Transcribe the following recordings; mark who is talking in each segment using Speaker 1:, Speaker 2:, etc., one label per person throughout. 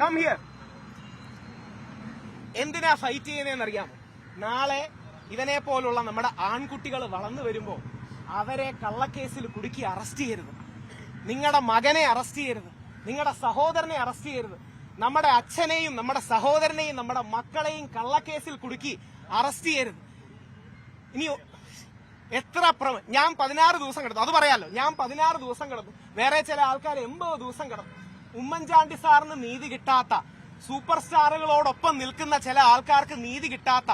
Speaker 1: Come here. എന്തിനാ fight ചെയ്യുന്നതെന്നറിയാമോ? നാളെ ഇവനെ പോലുള്ള നമ്മുടെ ആൺകുട്ടികൾ വളർന്നു വരുമ്പോ അവരെ കള്ളക്കേസിൽ കുടുക്കി അറസ്റ്റ് ചെയ്യരുത്. നിങ്ങളുടെ മകനെ അറസ്റ്റ് ചെയ്യരുത്. നിങ്ങളുടെ സഹോദരനെ അറസ്റ്റ് ചെയ്യരുത്. നമ്മുടെ അച്ഛനെയും നമ്മുടെ സഹോദരനെയും നമ്മുടെ മക്കളെയും കള്ളക്കേസിൽ കുടുക്കി അറസ്റ്റ് ചെയ്യരുത്. ഇനി എത്ര ഞാൻ 16 ദിവസം കിടന്നു, അത് പറയാലോ. ഞാൻ 16 ദിവസം കിടന്നു. വേറെ ചില ആൾക്കാർ 80 ദിവസം കിടന്നു. ഉമ്മൻചാണ്ടി സാറിന് നീതി കിട്ടാത്ത, സൂപ്പർ സ്റ്റാറുകളോടൊപ്പം നിൽക്കുന്ന ചില ആൾക്കാർക്ക് നീതി കിട്ടാത്ത,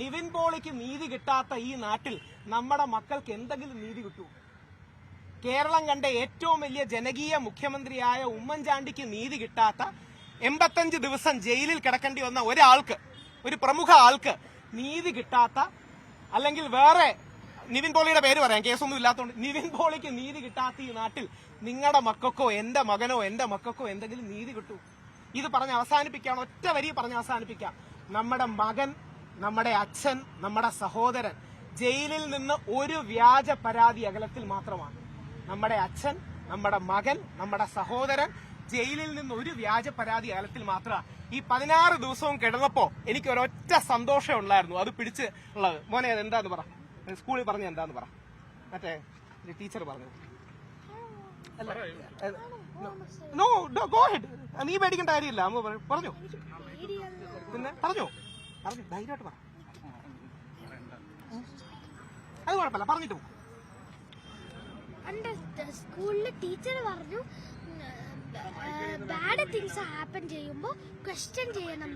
Speaker 1: നിവിൻ പോളിക്ക് നീതി കിട്ടാത്ത ഈ നാട്ടിൽ നമ്മുടെ മക്കൾക്ക് എന്തെങ്കിലും നീതി കിട്ടൂ? കേരളം കണ്ട ഏറ്റവും വലിയ ജനകീയ മുഖ്യമന്ത്രിയായ ഉമ്മൻചാണ്ടിക്ക് നീതി കിട്ടാത്ത, 85 ദിവസം ജയിലിൽ കിടക്കേണ്ടി വന്ന ഒരാൾക്ക്, ഒരു പ്രമുഖ ആൾക്ക് നീതി കിട്ടാത്ത, അല്ലെങ്കിൽ വേറെ നിവിൻ പോളിയുടെ പേര് പറയാം, കേസൊന്നും ഇല്ലാത്തതുകൊണ്ട്, നിവിൻ പോളിക്ക് നീതി കിട്ടാത്ത ഈ നാട്ടിൽ നിങ്ങളുടെ മക്കൾക്കോ എന്റെ മകനോ എന്റെ മക്കൾക്കോ എന്തെങ്കിലും നീതി കിട്ടൂ? ഇത് പറഞ്ഞ് അവസാനിപ്പിക്കാം, ഒറ്റ വരി പറഞ്ഞ് അവസാനിപ്പിക്കാം. നമ്മുടെ മകൻ, നമ്മുടെ അച്ഛൻ, നമ്മുടെ സഹോദരൻ ജയിലിൽ നിന്ന് ഒരു വ്യാജ പരാതി അകലത്തിൽ മാത്രമാണ്. നമ്മുടെ അച്ഛൻ, നമ്മുടെ മകൻ, നമ്മുടെ സഹോദരൻ ജയിലിൽ നിന്ന് ഒരു വ്യാജ പരാതി അകലത്തിൽ മാത്രമാണ്. ഈ 16 ദിവസവും കിടന്നപ്പോ എനിക്ക് ഒരൊറ്റ സന്തോഷം ഉണ്ടായിരുന്നു, അത് പിടിച്ച് ഉള്ളത്. മോനെ അത് എന്താന്ന് പറ, സ്കൂളിൽ പറഞ്ഞ എന്താന്ന് പറ, മറ്റേ ടീച്ചർ പറഞ്ഞു. നോ ഗോ ഹെഡ്, നീ പേടിക്കേണ്ട കാര്യമില്ല. അമ്മ പറഞ്ഞു, പിന്നെ പറഞ്ഞു ധൈര്യമായിട്ട് പറ, അത് കുഴപ്പമില്ല, പറഞ്ഞിട്ട് പോകും.
Speaker 2: സ്കൂളിലെ ടീച്ചർ പറഞ്ഞു ബാഡ് തിങ്സ് ഹാപ്പൻ ചെയ്യുമ്പോ ക്വസ്റ്റ്യൻ ചെയ്യണം,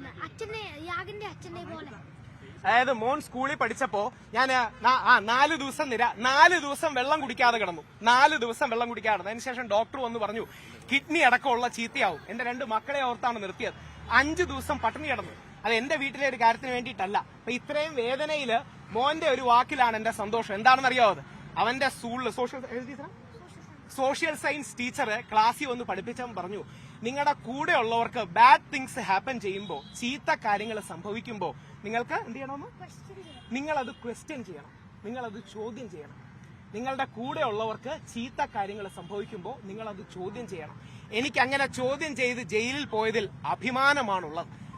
Speaker 2: യാഗിന്റെ അച്ഛനെ പോലെ.
Speaker 1: അതായത് മോൻ സ്കൂളിൽ പഠിച്ചപ്പോ ഞാൻ 4 ദിവസം വെള്ളം കുടിക്കാതെ കിടന്നു. 4 ദിവസം വെള്ളം കുടിക്കാതെ. അതിനുശേഷം ഡോക്ടർ വന്ന് പറഞ്ഞു കിഡ്നി അടക്കമുള്ള ചീത്തയാവും. എന്റെ 2 മക്കളെ ഓർത്താണ് നിർത്തിയത്. 5 ദിവസം പട്ടിണി കിടന്നു. അത് എന്റെ വീട്ടിലെ ഒരു കാര്യത്തിന് വേണ്ടിയിട്ടല്ല. അപ്പൊ ഇത്രയും വേദനയില് മോന്റെ ഒരു വാക്കിലാണ് എന്റെ സന്തോഷം. എന്താണെന്ന് അറിയാവോ? അവന്റെ സ്കൂളിൽ സോഷ്യൽ സയൻസ് ടീച്ചർ ക്ലാസ്സിൽ വന്ന് പഠിപ്പിച്ചവൻ പറഞ്ഞു, നിങ്ങളുടെ കൂടെ ഉള്ളവർക്ക് ബാഡ് തിങ്സ് ഹാപ്പൻ ചെയ്യുമ്പോൾ, ചീത്ത കാര്യങ്ങൾ സംഭവിക്കുമ്പോൾ നിങ്ങൾക്ക് എന്ത് ചെയ്യണമെന്ന്? നിങ്ങളത് ക്വസ്റ്റ്യൻ ചെയ്യണം, നിങ്ങളത് ചോദ്യം ചെയ്യണം. നിങ്ങളുടെ കൂടെ ഉള്ളവർക്ക് ചീത്ത കാര്യങ്ങൾ സംഭവിക്കുമ്പോൾ നിങ്ങളത് ചോദ്യം ചെയ്യണം. എനിക്ക് അങ്ങനെ ചോദ്യം ചെയ്ത് ജയിലിൽ പോയതിൽ അഭിമാനമാണുള്ളത്.